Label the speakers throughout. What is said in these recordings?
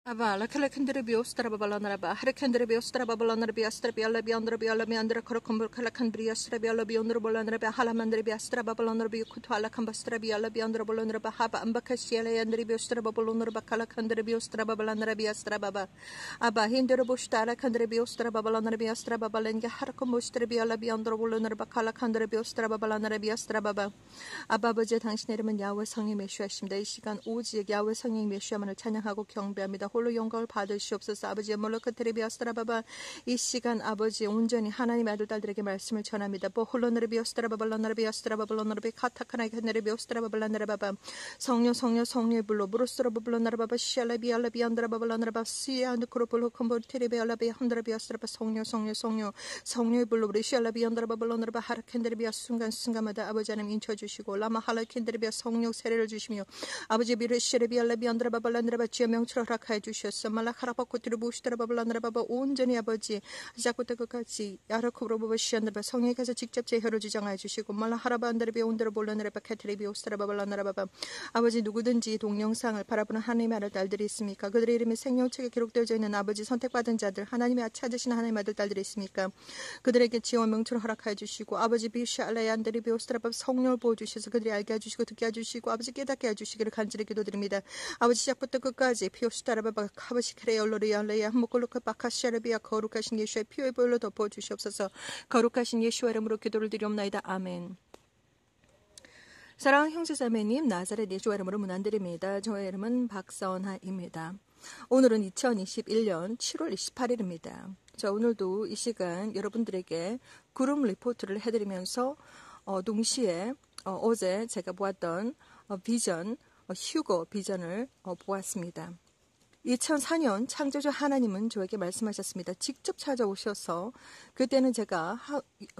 Speaker 1: Aba la kala kendere biostra babalana ba hare kendere biostra babalana biastra biala biandra biala biandra korokumbur kala kendere biastra biala biandra bolana ba halamandre biastra babalana bi kutwala kambastra biala biandra bolana ba haba ambaka siala yandre biostra babalana ba kala kendere biostra babalana biastra baba aba hindere bostara kendere biostra babalana biastra babalanga harakum bostra biala biandra bolana ba kala kendere biostra babalana biastra baba 아바 아버지 당신의 이름은 야훼 성령 메시아십니다. 이 시간 오직 야훼 성령 메시아만을 찬양하고 경배합니다. 홀로 영광을 받으시옵소서. 아버지 몰로크 테레비아스트라바바 이 시간 아버지 온전히 하나님의 아들 딸들에게 말씀을 전합니다. 홀로너르비아스트라바발로너르비아스트라바발로너르비 카타카나이카네르비오스트라바발로너르바바 성령 성령의 불로 브로스트라바발로너르바바 시알라비알라비안드라바발로너르바 시아누크로폴로콤보 테레비알라비 한드라비아스트라바 성령의 불로 우리 시알라비안드라바발로너르바 하르켄데르비아 순간마다 아버지 하나님 인쳐주시고 라마 할라켄데르비아 성령 세례를 주시며 아버지 비르시레비알라비안드라바발로너르바 지어 명철 허락하여 주셨어. 말라카라바코티르부시트라바발라나라바바 온전히 아버지 시작부터 끝까지 야라쿠브로바시안드라바 성령께서 직접 제혈을 주장하여 주시고 말라하라바안드라비 온드라볼라나라바 카트리비 오스트라바발라나라바바 아버지 누구든지 동영상을 바라보는 하나님의 아들 딸들이 있습니까? 그들의 이름이 생명책에 기록되어져 있는 아버지 선택받은 자들 하나님의 찾으신 하나님의 아들 딸들이 있습니까? 그들에게 지원 명철을 허락하여 주시고 아버지 비샤알라얀드리비 오스트라바 성령을 보여주셔서 그들이 알게 해주시고 듣게 해주시고 아버지 깨닫게 해주시기를 간절히 기도드립니다. 아버지 시작부터 끝까지 피오스타라바바 카바시크레올로리알레야 한목골로카 바카시아르비아 거룩하신 예수의 피의 보혈로 덮어주시옵소서. 거룩하신 예수의 이름으로 기도를 드리옵나이다. 아멘. 사랑하는 형제자매님, 나사렛 예수의 이름으로 문안드립니다. 저의 이름은 박선하입니다. 오늘은 2021년 7월 28일입니다. 자, 오늘도 이 시간 여러분들에게 구름 리포트를 해드리면서 동시에 어제 제가 보았던 비전, 휴거 비전을 보았습니다. 2004년 창조주 하나님은 저에게 말씀하셨습니다. 직접 찾아오셔서 그때는 제가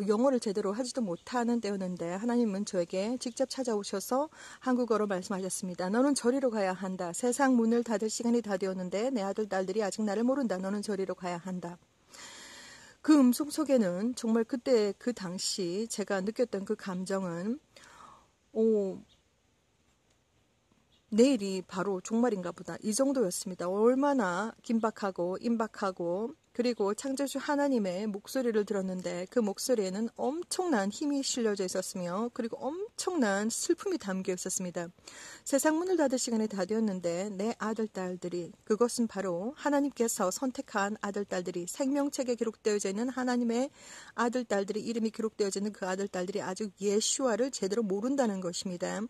Speaker 1: 영어를 제대로 하지도 못하는 때였는데 하나님은 저에게 직접 찾아오셔서 한국어로 말씀하셨습니다. 너는 저리로 가야 한다. 세상 문을 닫을 시간이 다 되었는데 내 아들 딸들이 아직 나를 모른다. 너는 저리로 가야 한다. 그 음성 속에는 정말 그때 그 당시 제가 느꼈던 그 감정은 내일이 바로 종말인가 보다 이 정도였습니다. 얼마나 긴박하고 임박하고 그리고 창조주 하나님의 목소리를 들었는데 그 목소리에는 엄청난 힘이 실려져 있었으며 그리고 엄청난 슬픔이 담겨 있었습니다. 세상 문을 닫을 시간이 다 되었는데 내 아들 딸들이 그것은 바로 하나님께서 선택한 아들 딸들이 생명책에 기록되어져 있는 하나님의 아들 딸들이 이름이 기록되어져 있는 그 아들 딸들이 아직 예수와를 제대로 모른다는 것입니다.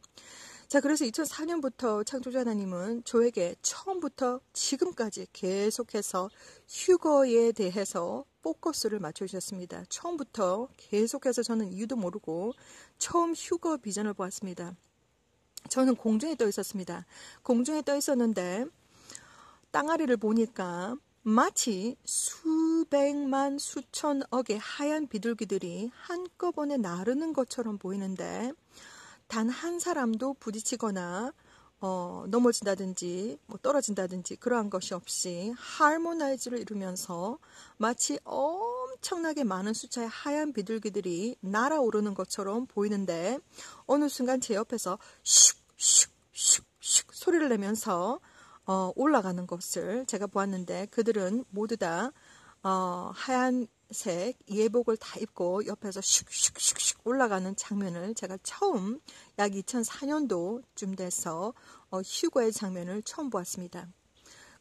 Speaker 1: 자, 그래서 2004년부터 창조주 하나님은 저에게 처음부터 지금까지 계속해서 휴거에 대해서 포커스를 맞춰주셨습니다. 처음부터 계속해서 저는 이유도 모르고 처음 휴거 비전을 보았습니다. 저는 공중에 떠 있었습니다. 공중에 떠 있었는데 땅아리를 보니까 마치 수백만 수천억의 하얀 비둘기들이 한꺼번에 나르는 것처럼 보이는데 단 한 사람도 부딪히거나 넘어진다든지 떨어진다든지 그러한 것이 없이 하모나이즈를 이루면서 마치 엄청나게 많은 숫자의 하얀 비둘기들이 날아오르는 것처럼 보이는데 어느 순간 제 옆에서 슉슉슉슉 소리를 내면서 올라가는 것을 제가 보았는데 그들은 모두 다 하얀색 예복을 다 입고 옆에서 슉슉슉슉 올라가는 장면을 제가 처음 약 2004년도쯤 돼서 휴거의 장면을 처음 보았습니다.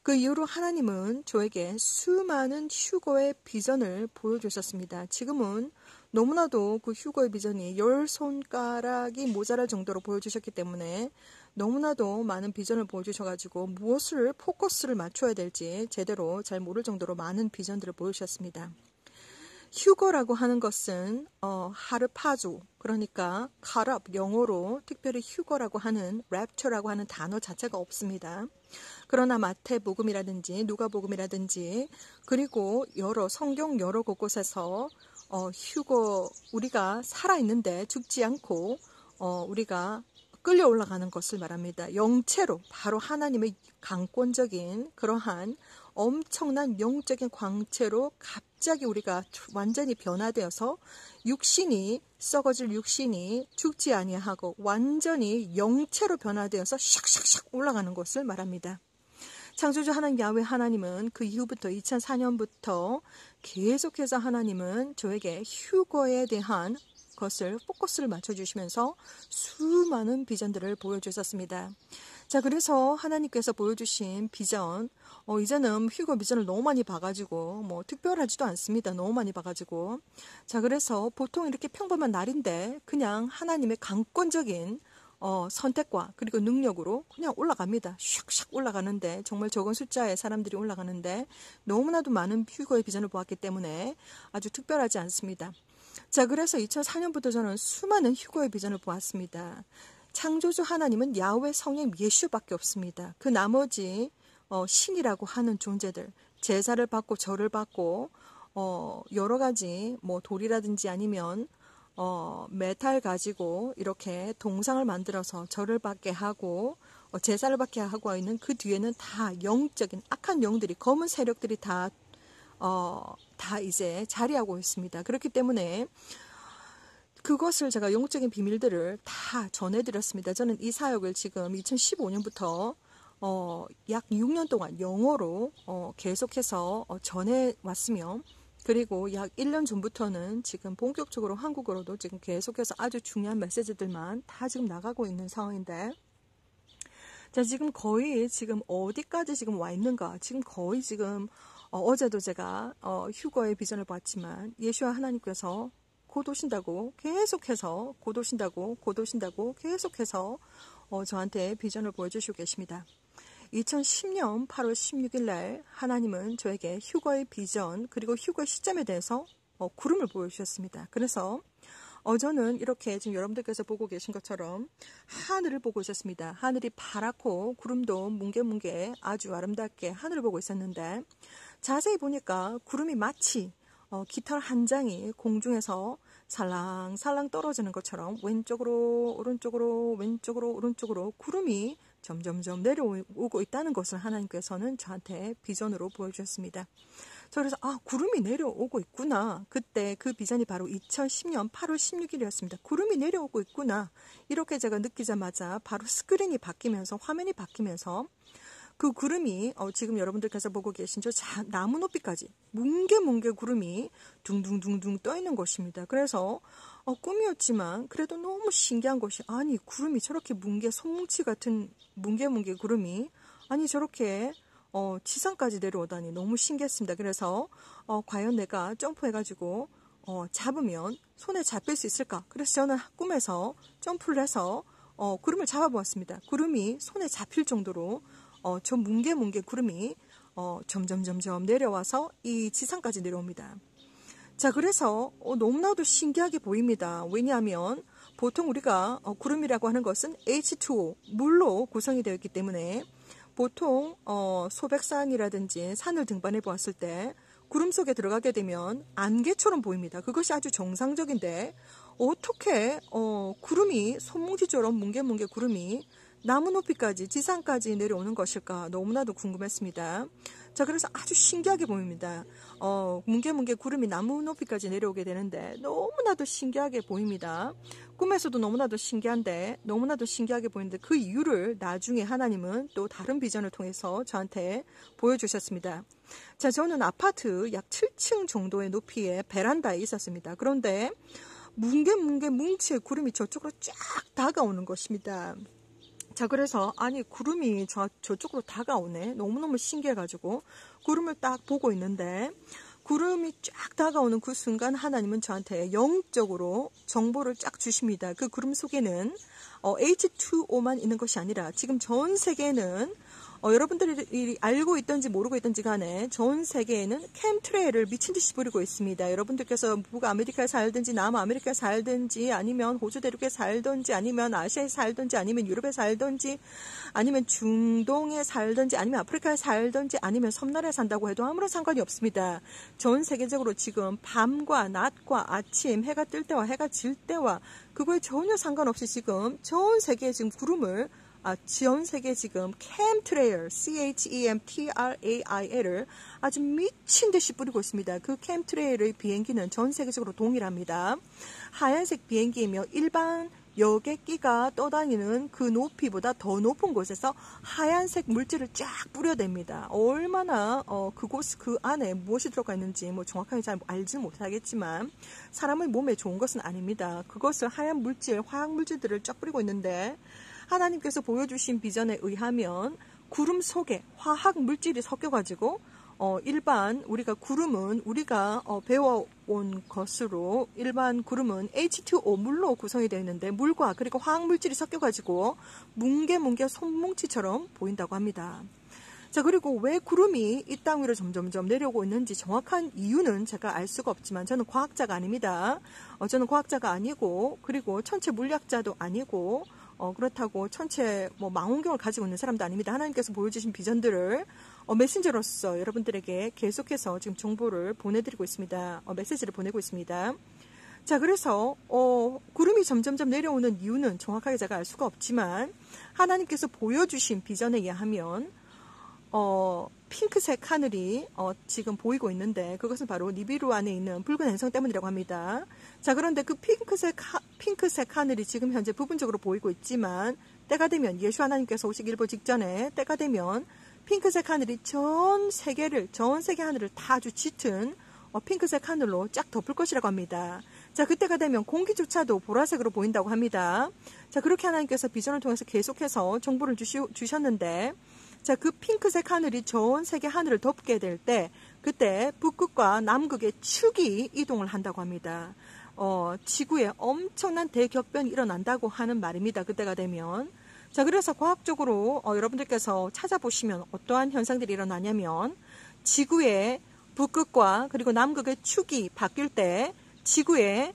Speaker 1: 그 이후로 하나님은 저에게 수많은 휴거의 비전을 보여주셨습니다. 지금은 너무나도 그 휴거의 비전이 10손가락이 모자랄 정도로 보여주셨기 때문에 너무나도 많은 비전을 보여주셔가지고 무엇을 포커스를 맞춰야 될지 제대로 잘 모를 정도로 많은 비전들을 보여주셨습니다. 휴거라고 하는 것은 하르파조 그러니까 카랍 영어로 특별히 휴거라고 하는 랩처라고 하는 단어 자체가 없습니다. 그러나 마태복음이라든지 누가복음이라든지 그리고 성경 여러 곳곳에서 휴거 우리가 살아있는데 죽지 않고 우리가 끌려 올라가는 것을 말합니다. 영체로 바로 하나님의 강권적인 그러한 엄청난 영적인 광채로 갑자기 우리가 완전히 변화되어서 육신이 썩어질 육신이 죽지 아니하고 완전히 영체로 변화되어서 샥샥샥 올라가는 것을 말합니다. 창조주 하나님 야훼 하나님은 그 이후부터 2004년부터 계속해서 하나님은 저에게 휴거에 대한 것을 포커스를 맞춰주시면서 수많은 비전들을 보여주셨습니다. 자, 그래서 하나님께서 보여주신 비전, 이제는 휴거 비전을 너무 많이 봐가지고 특별하지도 않습니다. 너무 많이 봐가지고. 자, 그래서 보통 이렇게 평범한 날인데 그냥 하나님의 강권적인 선택과 그리고 능력으로 그냥 올라갑니다. 샥샥 올라가는데, 정말 적은 숫자의 사람들이 올라가는데 너무나도 많은 휴거의 비전을 보았기 때문에 아주 특별하지 않습니다. 자, 그래서 2004년부터 저는 수많은 휴거의 비전을 보았습니다. 창조주 하나님은 야훼 성령 예수밖에 없습니다. 그 나머지 신이라고 하는 존재들, 제사를 받고 절을 받고 여러 가지 돌이라든지 아니면 메탈 가지고 이렇게 동상을 만들어서 절을 받게 하고 제사를 받게 하고 있는 그 뒤에는 다 영적인 악한 영들이, 검은 세력들이 다 이제 자리하고 있습니다. 그렇기 때문에 그것을 제가 영적인 비밀들을 다 전해드렸습니다. 저는 이 사역을 지금 2015년부터 약 6년 동안 영어로 계속해서 전해왔으며, 그리고 약 1년 전부터는 지금 본격적으로 한국어로도 지금 계속해서 아주 중요한 메시지들만 다 지금 나가고 있는 상황인데, 자, 지금 거의 지금 어디까지 지금 와 있는가? 지금 거의 지금 어제도 제가 휴거의 비전을 봤지만 예수와 하나님께서 곧 오신다고 계속해서 계속해서 저한테 비전을 보여주시고 계십니다. 2010년 8월 16일 날 하나님은 저에게 휴거의 비전 그리고 휴거의 시점에 대해서 구름을 보여주셨습니다. 그래서 저는 이렇게 지금 여러분들께서 보고 계신 것처럼 하늘을 보고 있었습니다. 하늘이 파랗고 구름도 뭉게뭉게 아주 아름답게 하늘을 보고 있었는데, 자세히 보니까 구름이 마치 깃털 한 장이 공중에서 살랑살랑 떨어지는 것처럼 왼쪽으로 오른쪽으로 왼쪽으로 오른쪽으로 구름이 점점점 내려오고 있다는 것을 하나님께서는 저한테 비전으로 보여주셨습니다. 그래서 구름이 내려오고 있구나. 그때 그 비전이 바로 2010년 8월 16일이었습니다. 구름이 내려오고 있구나. 이렇게 제가 느끼자마자 바로 스크린이 바뀌면서, 화면이 바뀌면서 그 구름이 지금 여러분들께서 보고 계신 저 나무 높이까지 뭉게뭉게 구름이 둥둥둥둥 떠 있는 것입니다. 그래서 꿈이었지만 그래도 너무 신기한 것이, 아니 구름이 저렇게 손뭉치 같은 뭉게뭉게 구름이 저렇게 지상까지 내려오다니 너무 신기했습니다. 그래서 과연 내가 점프해가지고 잡으면 손에 잡힐 수 있을까? 그래서 저는 꿈에서 점프를 해서 구름을 잡아보았습니다. 구름이 손에 잡힐 정도로 저 뭉게뭉게 구름이 점점 내려와서 이 지상까지 내려옵니다. 자, 그래서 너무나도 신기하게 보입니다. 왜냐하면 보통 우리가 구름이라고 하는 것은 H2O, 물로 구성이 되어 있기 때문에 보통 소백산이라든지 산을 등반해 보았을 때 구름 속에 들어가게 되면 안개처럼 보입니다. 그것이 아주 정상적인데 어떻게 구름이 손뭉치처럼 뭉게뭉게 구름이 나무 높이까지 지상까지 내려오는 것일까 너무나도 궁금했습니다. 자, 그래서 아주 신기하게 보입니다. 뭉게뭉게 구름이 나무 높이까지 내려오게 되는데 너무나도 신기하게 보입니다. 꿈에서도 너무나도 신기한데 너무나도 신기하게 보이는데 그 이유를 나중에 하나님은 또 다른 비전을 통해서 저한테 보여주셨습니다. 자, 저는 아파트 약 7층 정도의 높이의 베란다에 있었습니다. 그런데 뭉게뭉게 뭉치의 구름이 저쪽으로 쫙 다가오는 것입니다. 자, 그래서 아니 구름이 저쪽으로 다가오네. 너무너무 신기해가지고 구름을 딱 보고 있는데, 구름이 쫙 다가오는 그 순간 하나님은 저한테 영적으로 정보를 쫙 주십니다. 그 구름 속에는 H2O만 있는 것이 아니라 지금 전 세계에는 여러분들이 알고 있든지 모르고 있든지 간에 전 세계에는 캠트레일을 미친 듯이 부리고 있습니다. 여러분들께서 북아메리카에 살든지 남아메리카에 살든지 아니면 호주 대륙에 살든지 아니면 아시아에 살든지 아니면 유럽에 살든지 아니면 중동에 살든지 아니면 아프리카에 살든지 아니면 섬나라에 산다고 해도 아무런 상관이 없습니다. 전 세계적으로 지금 밤과 낮과 아침, 해가 뜰 때와 해가 질 때와 그거에 전혀 상관없이 지금 전 세계에 지금 구름을 전 세계 지금 캠트레일, CHEMTRAIL을 아주 미친 듯이 뿌리고 있습니다. 그 캠트레일의 비행기는 전 세계적으로 동일합니다. 하얀색 비행기이며 일반 여객기가 떠다니는 그 높이보다 더 높은 곳에서 하얀색 물질을 쫙 뿌려댑니다. 얼마나 그 안에 무엇이 들어가 있는지 뭐 정확하게 잘 알지 못하겠지만 사람의 몸에 좋은 것은 아닙니다. 그것을 하얀 물질, 화학 물질들을 쫙 뿌리고 있는데 하나님께서 보여주신 비전에 의하면 구름 속에 화학 물질이 섞여가지고 일반 우리가 구름은 우리가 배워온 것으로 일반 구름은 H2O 물로 구성이 되어 있는데 물과 그리고 화학물질이 섞여가지고 뭉게 손뭉치처럼 보인다고 합니다. 자, 그리고 왜 구름이 이 땅 위로 점점점 내려오고 있는지 정확한 이유는 제가 알 수가 없지만 저는 과학자가 아닙니다. 저는 과학자가 아니고 그리고 천체 물리학자도 아니고 그렇다고 천체 망원경을 가지고 있는 사람도 아닙니다. 하나님께서 보여주신 비전들을 메신저로서 여러분들에게 계속해서 지금 정보를 보내드리고 있습니다. 메시지를 보내고 있습니다. 자, 그래서 구름이 점점점 내려오는 이유는 정확하게 제가 알 수가 없지만 하나님께서 보여주신 비전에 의하면 핑크색 하늘이 지금 보이고 있는데 그것은 바로 니비루 안에 있는 붉은 행성 때문이라고 합니다. 자, 그런데 그 핑크색 하늘이 지금 현재 부분적으로 보이고 있지만 때가 되면 예수 하나님께서 오시기 일보 직전에 때가 되면 핑크색 하늘이 전 세계 하늘을 다 아주 짙은 핑크색 하늘로 쫙 덮을 것이라고 합니다. 자, 그때가 되면 공기조차도 보라색으로 보인다고 합니다. 자, 그렇게 하나님께서 비전을 통해서 계속해서 정보를 주셨는데 자, 그 핑크색 하늘이 전 세계 하늘을 덮게 될 때 그때 북극과 남극의 축이 이동을 한다고 합니다. 지구에 엄청난 대격변이 일어난다고 하는 말입니다. 그때가 되면. 자, 그래서 과학적으로 여러분들께서 찾아보시면 어떠한 현상들이 일어나냐면 지구의 북극과 그리고 남극의 축이 바뀔 때 지구의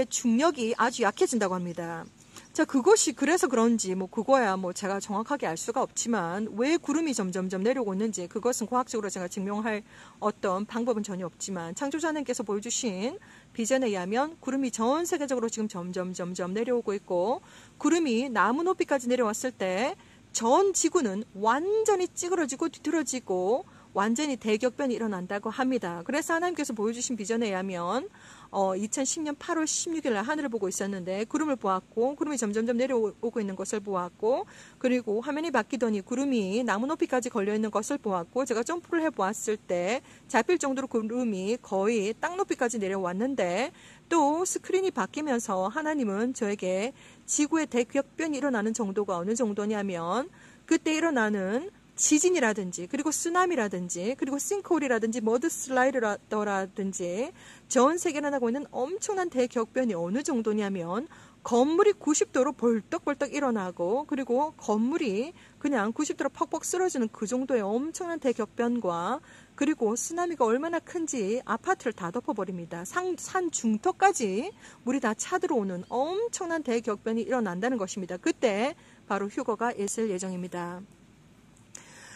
Speaker 1: 중력이 아주 약해진다고 합니다. 자, 그것이 그래서 그런지 그거야 제가 정확하게 알 수가 없지만 왜 구름이 점점점 내려오고 있는지 그것은 과학적으로 제가 증명할 어떤 방법은 전혀 없지만 창조자님께서 보여주신 비전에 의하면 구름이 전 세계적으로 지금 점점 내려오고 있고 구름이 나무 높이까지 내려왔을 때 전 지구는 완전히 찌그러지고 뒤틀어지고 완전히 대격변이 일어난다고 합니다. 그래서 하나님께서 보여주신 비전에 의하면 2010년 8월 16일 날 하늘을 보고 있었는데 구름을 보았고 구름이 점점점 내려오고 있는 것을 보았고 그리고 화면이 바뀌더니 구름이 나무 높이까지 걸려있는 것을 보았고 제가 점프를 해보았을 때 잡힐 정도로 구름이 거의 땅 높이까지 내려왔는데 또 스크린이 바뀌면서 하나님은 저에게 지구의 대격변이 일어나는 정도가 어느 정도냐면 그때 일어나는 지진이라든지 그리고 쓰나미라든지 그리고 싱크홀이라든지 머드 슬라이드라든지 전 세계에 나고 있는 엄청난 대격변이 어느 정도냐면 건물이 90도로 벌떡벌떡 일어나고 그리고 건물이 그냥 90도로 퍽퍽 쓰러지는 그 정도의 엄청난 대격변과 그리고 쓰나미가 얼마나 큰지 아파트를 다 덮어버립니다. 산 중턱까지 물이 다 차들어오는 엄청난 대격변이 일어난다는 것입니다. 그때 바로 휴거가 있을 예정입니다.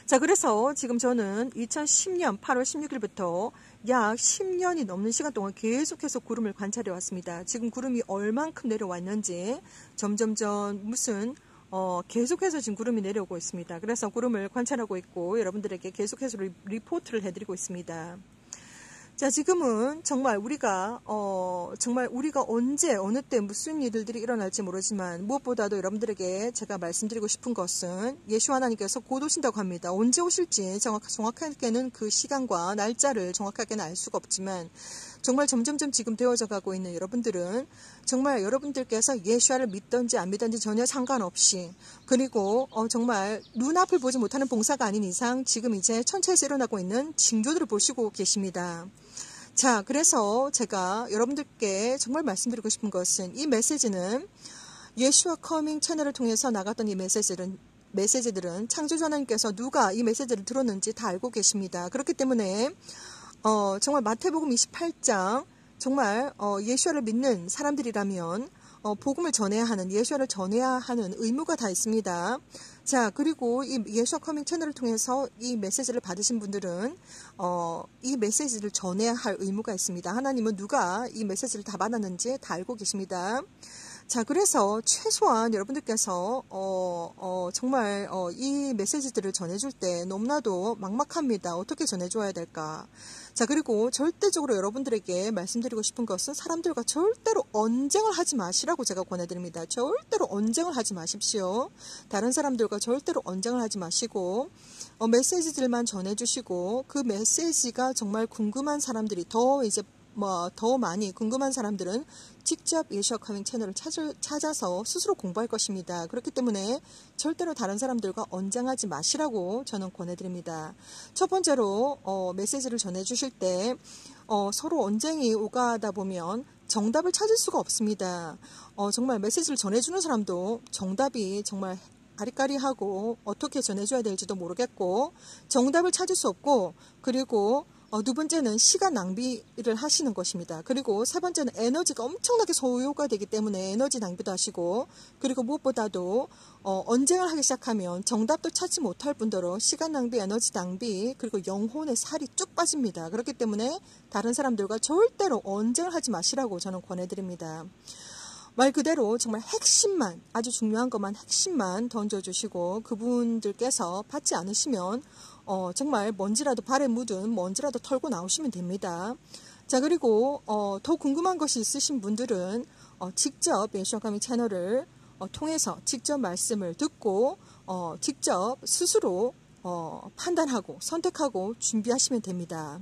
Speaker 1: 자, 그래서 지금 저는 2010년 8월 16일부터 약 10년이 넘는 시간 동안 계속해서 구름을 관찰해 왔습니다. 지금 구름이 얼만큼 내려왔는지 점점점 계속해서 지금 구름이 내려오고 있습니다. 그래서 구름을 관찰하고 있고 여러분들에게 계속해서 리포트를 해드리고 있습니다. 자, 지금은 정말 우리가 언제 어느 때 무슨 일들이 일어날지 모르지만 무엇보다도 여러분들에게 제가 말씀드리고 싶은 것은 예수 하나님께서 곧 오신다고 합니다. 언제 오실지 정확하게는 그 시간과 날짜를 정확하게는 알 수가 없지만 정말 점점점 지금 되어져 가고 있는 여러분들은 정말 여러분들께서 예수를 믿든지 안 믿든지 전혀 상관없이 그리고 정말 눈앞을 보지 못하는 봉사가 아닌 이상 지금 이제 천체에서 일어나고 있는 징조들을 보시고 계십니다. 자, 그래서 제가 여러분들께 정말 말씀드리고 싶은 것은 이 메시지는 예수와 커밍 채널을 통해서 나갔던 이 메시지들은 창조주 하나님께서 누가 이 메시지를 들었는지 다 알고 계십니다. 그렇기 때문에 정말 마태복음 28장 정말 예수를 믿는 사람들이라면 복음을 전해야 하는 예수를 전해야 하는 의무가 다 있습니다. 자, 그리고 이 예수와 커밍 채널을 통해서 이 메시지를 받으신 분들은 이 메시지를 전해야 할 의무가 있습니다. 하나님은 누가 이 메시지를 다 받았는지 다 알고 계십니다. 자, 그래서 최소한 여러분들께서 정말 이 메시지들을 전해줄 때 너무나도 막막합니다. 어떻게 전해줘야 될까? 자, 그리고 절대적으로 여러분들에게 말씀드리고 싶은 것은 사람들과 절대로 언쟁을 하지 마시라고 제가 권해드립니다. 절대로 언쟁을 하지 마십시오. 다른 사람들과 절대로 언쟁을 하지 마시고 메시지들만 전해주시고, 그 메시지가 정말 궁금한 사람들이 더 많이 궁금한 사람들은 직접 예수와 카밍 채널을 찾아서 스스로 공부할 것입니다. 그렇기 때문에 절대로 다른 사람들과 언쟁하지 마시라고 저는 권해드립니다. 첫 번째로 메시지를 전해주실 때 서로 언쟁이 오가다 보면 정답을 찾을 수가 없습니다. 정말 메시지를 전해주는 사람도 정답이 정말 아리까리하고 어떻게 전해줘야 될지도 모르겠고 정답을 찾을 수 없고, 그리고 두 번째는 시간 낭비를 하시는 것입니다. 그리고 세 번째는 에너지가 엄청나게 소요가 되기 때문에 에너지 낭비도 하시고, 그리고 무엇보다도 언쟁을 하기 시작하면 정답도 찾지 못할 뿐더러 시간 낭비, 에너지 낭비, 그리고 영혼의 살이 쭉 빠집니다. 그렇기 때문에 다른 사람들과 절대로 언쟁을 하지 마시라고 저는 권해드립니다. 말 그대로 정말 핵심만, 아주 중요한 것만 핵심만 던져주시고, 그분들께서 받지 않으시면 정말 먼지라도, 발에 묻은 먼지라도 털고 나오시면 됩니다. 자, 그리고 더 궁금한 것이 있으신 분들은 직접 예수와 카밍 채널을 통해서 직접 말씀을 듣고 직접 스스로 판단하고 선택하고 준비하시면 됩니다.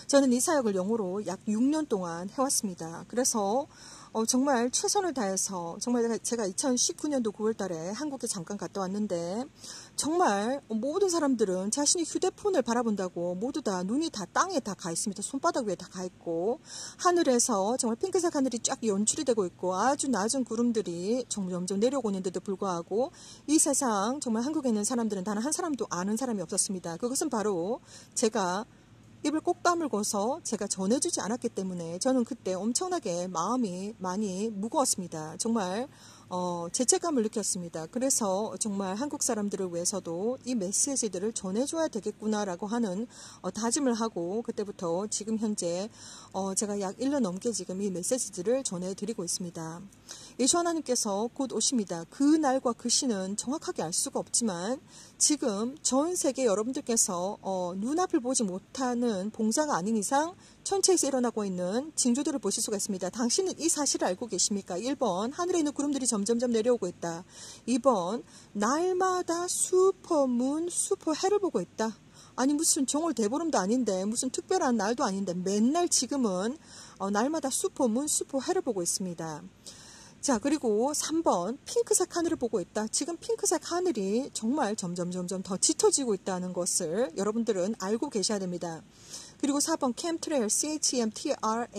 Speaker 1: 저는 이 사역을 영어로 약 6년 동안 해왔습니다. 그래서 정말 최선을 다해서, 정말 제가 2019년도 9월 달에 한국에 잠깐 갔다 왔는데, 정말 모든 사람들은 자신이 휴대폰을 바라본다고 모두 다 눈이 다 땅에 다 가 있습니다. 손바닥 위에 다 가 있고, 하늘에서 정말 핑크색 하늘이 쫙 연출이 되고 있고, 아주 낮은 구름들이 점점 내려오고 있는데도 불구하고 이 세상 정말 한국에 있는 사람들은 단 한 사람도 아는 사람이 없었습니다. 그것은 바로 제가 입을 꼭 다물고서 제가 전해주지 않았기 때문에 저는 그때 엄청나게 마음이 많이 무거웠습니다. 정말 죄책감을 느꼈습니다. 그래서 정말 한국 사람들을 위해서도 이 메시지들을 전해줘야 되겠구나라고 하는 다짐을 하고, 그때부터 지금 현재 제가 약 1년 넘게 지금 이 메시지들을 전해드리고 있습니다. 예수 하나님께서 곧 오십니다. 그 날과 그 시는 정확하게 알 수가 없지만 지금 전 세계 여러분들께서 눈앞을 보지 못하는 봉사가 아닌 이상 천체에서 일어나고 있는 징조들을 보실 수가 있습니다. 당신은 이 사실을 알고 계십니까? 1번, 하늘에 있는 구름들이 점점점 내려오고 있다. 2번, 날마다 슈퍼문, 슈퍼해를 보고 있다. 아니 무슨 정월 대보름도 아닌데, 무슨 특별한 날도 아닌데 맨날 지금은 날마다 슈퍼문, 슈퍼해를 보고 있습니다. 자, 그리고 3번, 핑크색 하늘을 보고 있다. 지금 핑크색 하늘이 정말 점점 더 짙어지고 있다는 것을 여러분들은 알고 계셔야 됩니다. 그리고 4번, 캠트레일, CHEMTRAIL을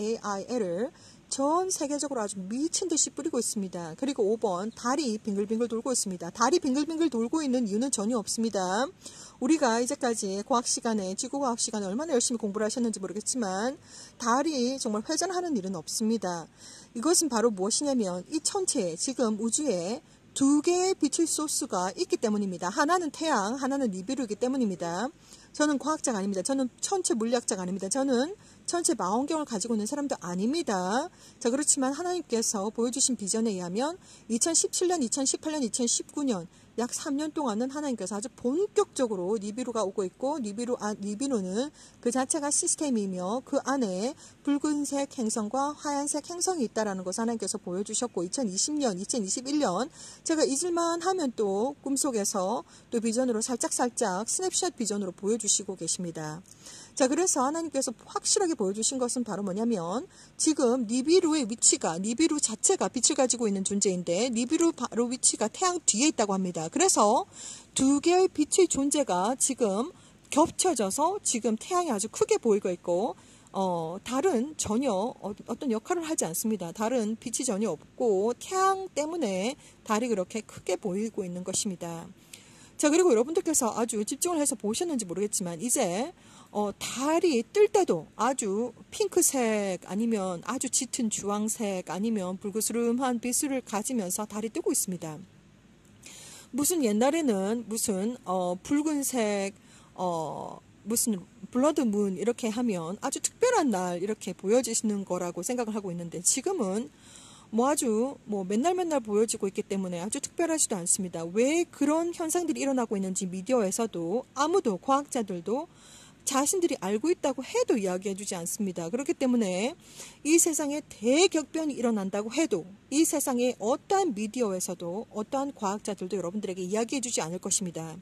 Speaker 1: 전 세계적으로 아주 미친 듯이 뿌리고 있습니다. 그리고 5번, 달이 빙글빙글 돌고 있습니다. 달이 빙글빙글 돌고 있는 이유는 전혀 없습니다. 우리가 이제까지 과학 시간에, 지구과학 시간에 얼마나 열심히 공부를 하셨는지 모르겠지만 달이 정말 회전하는 일은 없습니다. 이것은 바로 무엇이냐면 이 천체에, 지금 우주에 두 개의 빛의 소스가 있기 때문입니다. 하나는 태양, 하나는 니비루이기 때문입니다. 저는 과학자가 아닙니다. 저는 천체 물리학자가 아닙니다. 저는 천체 망원경을 가지고 있는 사람도 아닙니다. 자, 그렇지만 하나님께서 보여주신 비전에 의하면 2017년, 2018년, 2019년 약 3년 동안은 하나님께서 아주 본격적으로 니비루가 오고 있고, 니비루는 그 자체가 시스템이며 그 안에 붉은색 행성과 하얀색 행성이 있다는 것을 하나님께서 보여주셨고, 2020년, 2021년 제가 잊을만 하면 또 꿈속에서 또 비전으로 살짝 스냅샷 비전으로 보여주시고 계십니다. 자, 그래서 하나님께서 확실하게 보여주신 것은 바로 뭐냐면, 지금 니비루의 위치가, 니비루 자체가 빛을 가지고 있는 존재인데 니비루 바로 위치가 태양 뒤에 있다고 합니다. 그래서 두 개의 빛의 존재가 지금 겹쳐져서 지금 태양이 아주 크게 보이고 있고, 달은 전혀 어떤 역할을 하지 않습니다. 달은 빛이 전혀 없고 태양 때문에 달이 그렇게 크게 보이고 있는 것입니다. 자, 그리고 여러분들께서 아주 집중을 해서 보셨는지 모르겠지만 이제 달이 뜰 때도 아주 핑크색 아니면 아주 짙은 주황색 아니면 붉으스름한 빛을 가지면서 달이 뜨고 있습니다. 무슨 옛날에는 무슨 붉은색 무슨 블러드문 이렇게 하면 아주 특별한 날 이렇게 보여지시는 거라고 생각을 하고 있는데, 지금은 아주 맨날 보여지고 있기 때문에 아주 특별하지도 않습니다. 왜 그런 현상들이 일어나고 있는지 미디어에서도 아무도, 과학자들도 자신들이 알고 있다고 해도 이야기해주지 않습니다. 그렇기 때문에 이 세상에 대격변이 일어난다고 해도 이 세상에 어떠한 미디어에서도 어떠한 과학자들도 여러분들에게 이야기해주지 않을 것입니다.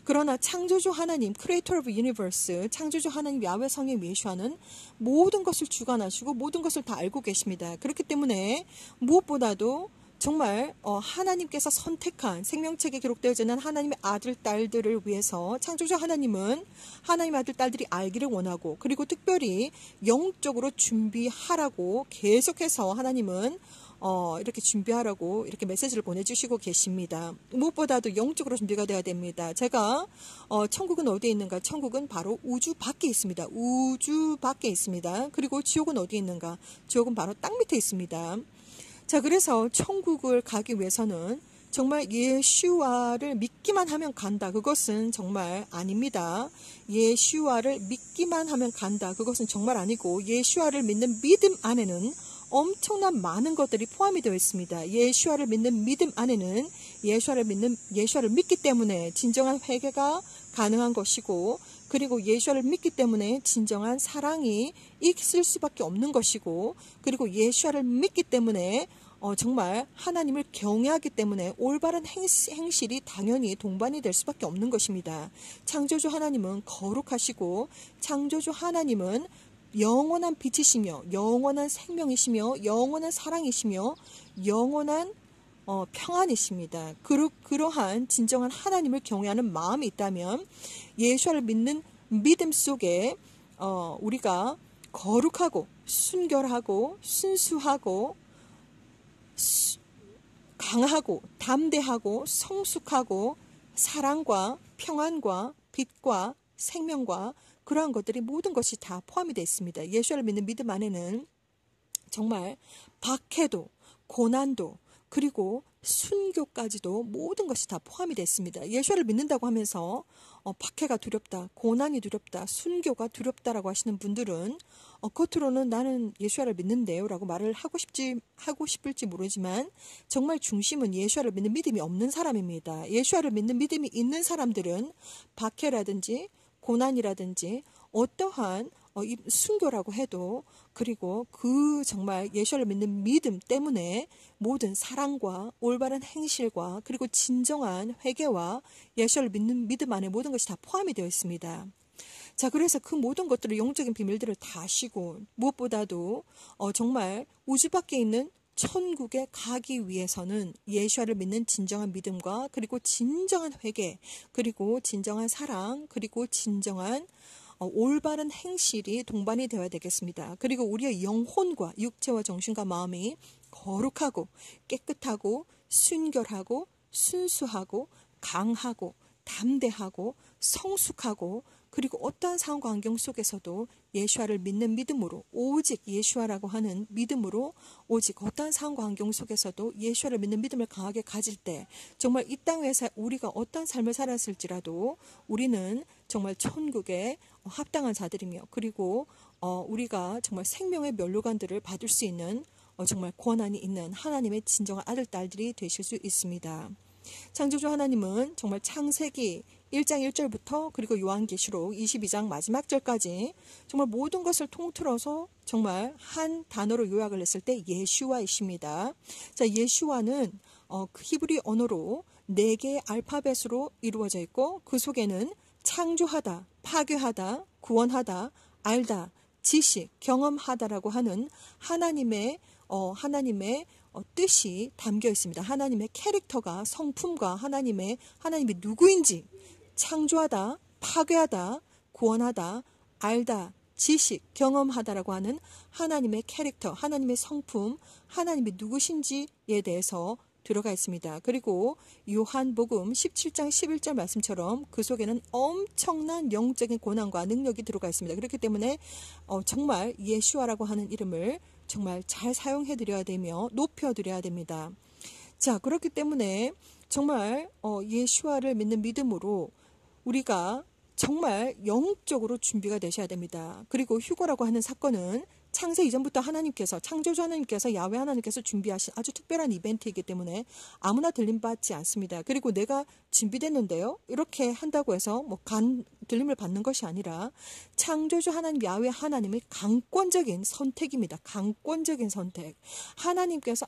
Speaker 1: 그러나 창조주 하나님, 크리에이터 오브 유니버스, 창조주 하나님 야훼 성령 예수와는 모든 것을 주관하시고 모든 것을 다 알고 계십니다. 그렇기 때문에 무엇보다도 정말 하나님께서 선택한 생명책에 기록되어져 있는 하나님의 아들, 딸들을 위해서 창조주 하나님은 하나님의 아들, 딸들이 알기를 원하고, 그리고 특별히 영적으로 준비하라고 계속해서 하나님은 이렇게 준비하라고 이렇게 메시지를 보내주시고 계십니다. 무엇보다도 영적으로 준비가 되어야 됩니다. 제가 천국은 어디에 있는가? 천국은 바로 우주 밖에 있습니다. 우주 밖에 있습니다. 그리고 지옥은 어디에 있는가? 지옥은 바로 땅 밑에 있습니다. 자, 그래서 천국을 가기 위해서는 정말 예수와를 믿기만 하면 간다. 그것은 정말 아닙니다. 예수와를 믿기만 하면 간다. 그것은 정말 아니고, 예수와를 믿는 믿음 안에는 엄청난 많은 것들이 포함이 되어 있습니다. 예수와를 믿는 믿음 안에는 예수와를 믿기 때문에 진정한 회개가 가능한 것이고, 그리고 예수와를 믿기 때문에 진정한 사랑이 있을 수밖에 없는 것이고, 그리고 예수와를 믿기 때문에 정말 하나님을 경외하기 때문에 올바른 행실이 당연히 동반이 될 수밖에 없는 것입니다. 창조주 하나님은 거룩하시고, 창조주 하나님은 영원한 빛이시며 영원한 생명이시며 영원한 사랑이시며 영원한 평안이십니다. 그러한 진정한 하나님을 경외하는 마음이 있다면 예수를 믿는 믿음 속에 우리가 거룩하고 순결하고 순수하고 강하고 담대하고 성숙하고 사랑과 평안과 빛과 생명과 그러한 것들이 모든 것이 다 포함이 되어 있습니다. 예수를 믿는 믿음 안에는 정말 박해도 고난도 그리고 순교까지도 모든 것이 다 포함이 됐습니다. 예수를 믿는다고 하면서 박해가 두렵다, 고난이 두렵다, 순교가 두렵다라고 하시는 분들은 겉으로는 나는 예수를 믿는데요 라고 말을 하고 싶을지 모르지만 정말 중심은 예수를 믿는 믿음이 없는 사람입니다. 예수를 믿는 믿음이 있는 사람들은 박해라든지 고난이라든지 어떠한 순교라고 해도, 그리고 그 정말 예수를 믿는 믿음 때문에 모든 사랑과 올바른 행실과 그리고 진정한 회개와 예수를 믿는 믿음 안에 모든 것이 다 포함이 되어 있습니다. 자, 그래서 그 모든 것들을, 영적인 비밀들을 다 아시고, 무엇보다도 정말 우주 밖에 있는 천국에 가기 위해서는 예수를 믿는 진정한 믿음과 그리고 진정한 회개, 그리고 진정한 사랑, 그리고 진정한 올바른 행실이 동반이 되어야 되겠습니다. 그리고 우리의 영혼과 육체와 정신과 마음이 거룩하고 깨끗하고 순결하고 순수하고 강하고 담대하고 성숙하고, 그리고 어떠한 상황과 환경 속에서도 예수와를 믿는 믿음으로, 오직 예수와라고 하는 믿음으로, 오직 어떠한 상황과 환경 속에서도 예수와를 믿는 믿음을 강하게 가질 때 정말 이 땅에서 우리가 어떠한 삶을 살았을지라도 우리는 정말 천국에 합당한 자들이며, 그리고 우리가 정말 생명의 면류관들을 받을 수 있는 정말 권한이 있는 하나님의 진정한 아들, 딸들이 되실 수 있습니다. 창조주 하나님은 정말 창세기 1장 1절부터 그리고 요한계시록 22장 마지막 절까지 정말 모든 것을 통틀어서 정말 한 단어로 요약을 했을 때 예슈아이십니다. 자, 예슈아는 그 히브리 언어로 4개의 알파벳으로 이루어져 있고, 그 속에는 창조하다, 파괴하다, 구원하다, 알다, 지식, 경험하다라고 하는 하나님의 뜻이 담겨 있습니다. 하나님의 캐릭터가, 성품과 하나님이 누구인지, 창조하다, 파괴하다, 구원하다, 알다, 지식, 경험하다라고 하는 하나님의 캐릭터, 하나님의 성품, 하나님이 누구신지에 대해서 들어가 있습니다. 그리고 요한복음 17장 11절 말씀처럼 그 속에는 엄청난 영적인 고난과 능력이 들어가 있습니다. 그렇기 때문에 정말 예수아라고 하는 이름을 정말 잘 사용해 드려야 되며 높여 드려야 됩니다. 자, 그렇기 때문에 정말 예수아를 믿는 믿음으로 우리가 정말 영적으로 준비가 되셔야 됩니다. 그리고 휴거라고 하는 사건은 창세 이전부터 하나님께서, 창조주 하나님께서, 야훼 하나님께서 준비하신 아주 특별한 이벤트이기 때문에 아무나 들림받지 않습니다. 그리고 내가 준비됐는데요, 이렇게 한다고 해서 뭐 들림을 받는 것이 아니라 창조주 하나님, 야훼 하나님의 강권적인 선택입니다. 강권적인 선택. 하나님께서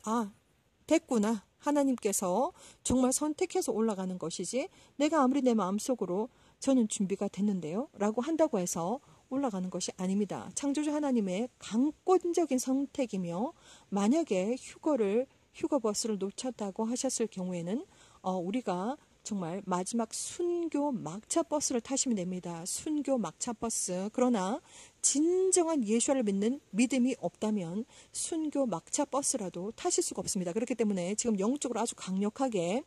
Speaker 1: 됐구나, 하나님께서 정말 선택해서 올라가는 것이지, 내가 아무리 내 마음속으로 저는 준비가 됐는데요 라고 한다고 해서 올라가는 것이 아닙니다. 창조주 하나님의 강권적인 선택이며, 만약에 휴거버스를 놓쳤다고 하셨을 경우에는 우리가 정말 마지막 순교 막차 버스를 타시면 됩니다. 순교 막차 버스. 그러나 진정한 예수를 믿는 믿음이 없다면 순교 막차 버스라도 타실 수가 없습니다. 그렇기 때문에 지금 영적으로 아주 강력하게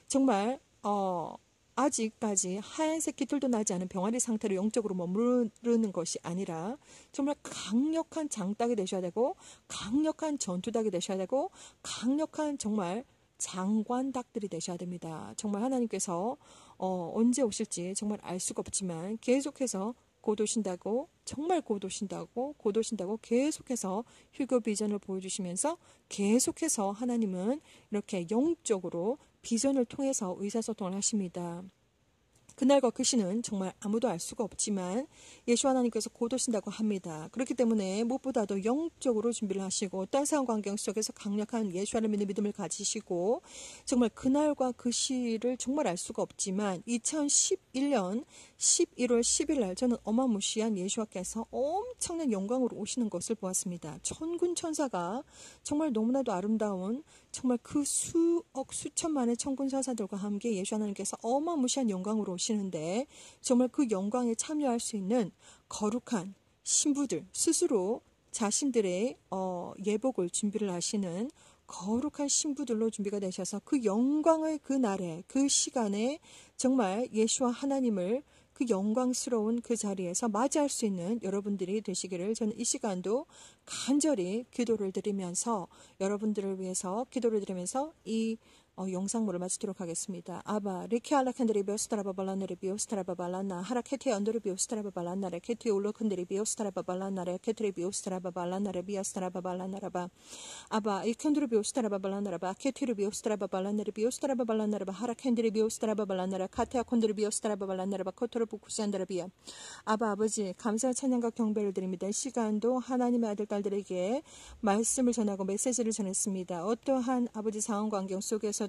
Speaker 1: 정말 아직까지 하얀색 깃털도 나지 않은 병아리 상태로 영적으로 머무르는 것이 아니라 정말 강력한 장닭이 되셔야 되고, 강력한 전투닭이 되셔야 되고, 강력한 정말 장관닭들이 되셔야 됩니다. 정말 하나님께서 언제 오실지 정말 알 수가 없지만 계속해서 곧 오신다고, 정말 곧 오신다고 계속해서 휴거 비전을 보여주시면서 계속해서 하나님은 이렇게 영적으로 비전을 통해서 의사소통을 하십니다. 그날과 그 시는 정말 아무도 알 수가 없지만 예수 하나님께서 곧 오신다고 합니다. 그렇기 때문에 무엇보다도 영적으로 준비를 하시고, 어떤 상황 환경 속에서 강력한 예수를 믿는 믿음을 가지시고, 정말 그날과 그 시를 정말 알 수가 없지만 2011년 11월 10일 날 저는 어마무시한 예수와께서 엄청난 영광으로 오시는 것을 보았습니다. 천군 천사가 정말 너무나도 아름다운, 정말 그 수억 수천만의 천군 천사들과 함께 예수 하나님께서 어마무시한 영광으로 오시는데, 정말 그 영광에 참여할 수 있는 거룩한 신부들, 스스로 자신들의 예복을 준비를 하시는 거룩한 신부들로 준비가 되셔서 그 영광의 그 날에, 그 시간에 정말 예수와 하나님을 그 영광스러운 그 자리에서 맞이할 수 있는 여러분들이 되시기를 저는 이 시간도 간절히 기도를 드리면서, 여러분들을 위해서 기도를 드리면서 이 영상물을 마치도록 하겠습니다. 아바 리케알라칸드리 비오스타라바발라나리 비오스타라바발라나 하라케티 언더리 비오스타라바발라나레 케티 올로칸드리 비오스타라바발라나레 케트리 비오스타라바발라나레 비오스타라바발라나라바 아바 이칸드리 비오스타라바발라나라바 케티리 비오스타라바발라나레 비오스타라바발라나라바 하라칸드리 비오스타라바발라나라 카테아콘드리 비오스타라바발라나라바 코토르 부쿠시안다라비아 아바 아버지 감사와 찬양과 경배를 드립니다. 이 시간도 하나님의 아들 딸들에게 말씀을 전하고 메시지를 전했습니다. 어떠한 아버지 상황 환경 속에서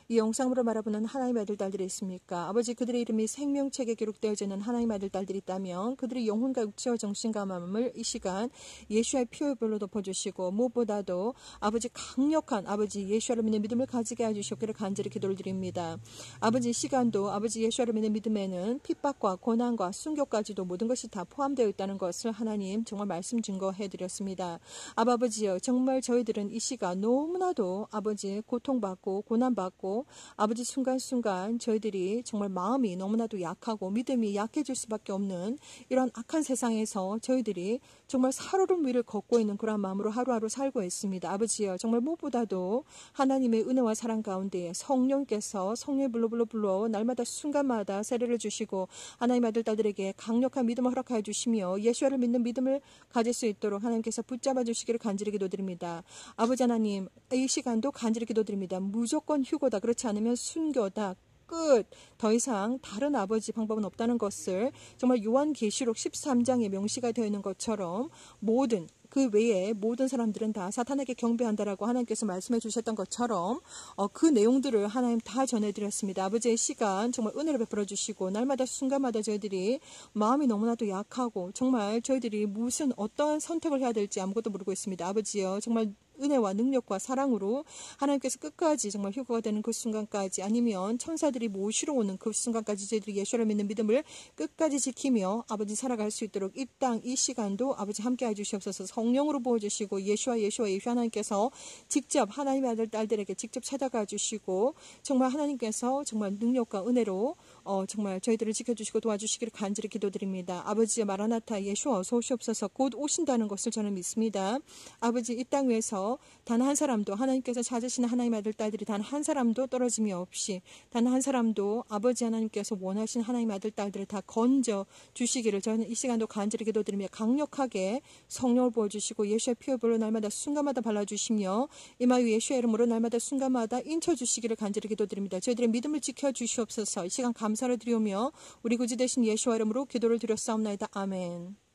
Speaker 1: 이 영상으로 바라보는 하나님의 아들 딸들이 있습니까? 아버지, 그들의 이름이 생명책에 기록되어지는 하나님의 아들 딸들이 있다면 그들의 영혼과 육체와 정신과 마음을 이 시간 예수의 피의 별로 덮어주시고, 무엇보다도 아버지 강력한 아버지 예수를 믿는 믿음을 가지게 해주시기를 간절히 기도를 드립니다. 아버지, 이 시간도 아버지 예수를 믿는 믿음에는 핍박과 고난과 순교까지도 모든 것이 다 포함되어 있다는 것을 하나님 정말 말씀 증거해 드렸습니다. 아버지요, 정말 저희들은 이 시간 너무나도 아버지 고통받고 고난받고 아버지 순간순간 저희들이 정말 마음이 너무나도 약하고 믿음이 약해질 수밖에 없는 이런 악한 세상에서 저희들이 정말 살얼음 위를 걷고 있는 그런 마음으로 하루하루 살고 있습니다. 아버지요, 정말 무엇보다도 하나님의 은혜와 사랑 가운데 성령께서 성령의 불러 날마다 순간마다 세례를 주시고 하나님의 아들 딸들에게 강력한 믿음을 허락하여 주시며 예수를 믿는 믿음을 가질 수 있도록 하나님께서 붙잡아 주시기를 간절히 기도드립니다. 아버지 하나님, 이 시간도 간절히 기도드립니다. 무조건 휴거다, 그렇지 않으면 순교다, 끝. 더 이상 다른 아버지 방법은 없다는 것을 정말 요한계시록 13장에 명시가 되어 있는 것처럼 그 외에 모든 사람들은 다 사탄에게 경배한다라고 하나님께서 말씀해 주셨던 것처럼 그 내용들을 하나님 다 전해드렸습니다. 아버지의 시간 정말 은혜를 베풀어 주시고, 날마다 순간마다 저희들이 마음이 너무나도 약하고 정말 저희들이 어떠한 선택을 해야 될지 아무것도 모르고 있습니다. 아버지여, 정말 은혜와 능력과 사랑으로 하나님께서 끝까지 정말 휴거가 되는 그 순간까지, 아니면 천사들이 모시러 오는 그 순간까지 저희들이 예수를 믿는 믿음을 끝까지 지키며 아버지 살아갈 수 있도록 이 땅 이 시간도 아버지 함께 해주시옵소서. 성령으로 부어주시고 예수 하나님께서 직접 하나님의 아들 딸들에게 직접 찾아가 주시고 정말 하나님께서 정말 능력과 은혜로 정말 저희들을 지켜주시고 도와주시기를 간절히 기도드립니다. 아버지의 마라나타 예수와 어서 오시옵소서. 곧 오신다는 것을 저는 믿습니다. 아버지 이 땅 위에서 단 한 사람도 하나님께서 찾으시는 하나님의 아들 딸들이 단 한 사람도 떨어짐이 없이 단 한 사람도 아버지 하나님께서 원하시는 하나님의 아들 딸들을 다 건져 주시기를 저는 이 시간도 간절히 기도드리며 강력하게 성령을 부어주시고 예수의 피의 불로 날마다 순간마다 발라주시며 이마유 예수의 이름으로 날마다 순간마다 인쳐주시기를 간절히 기도드립니다. 저희들의 믿음을 지켜주시옵소서. 이 시간 감사를 드리오며 우리 구주 되신 예수의 이름으로 기도를 드렸사옵나이다. 아멘.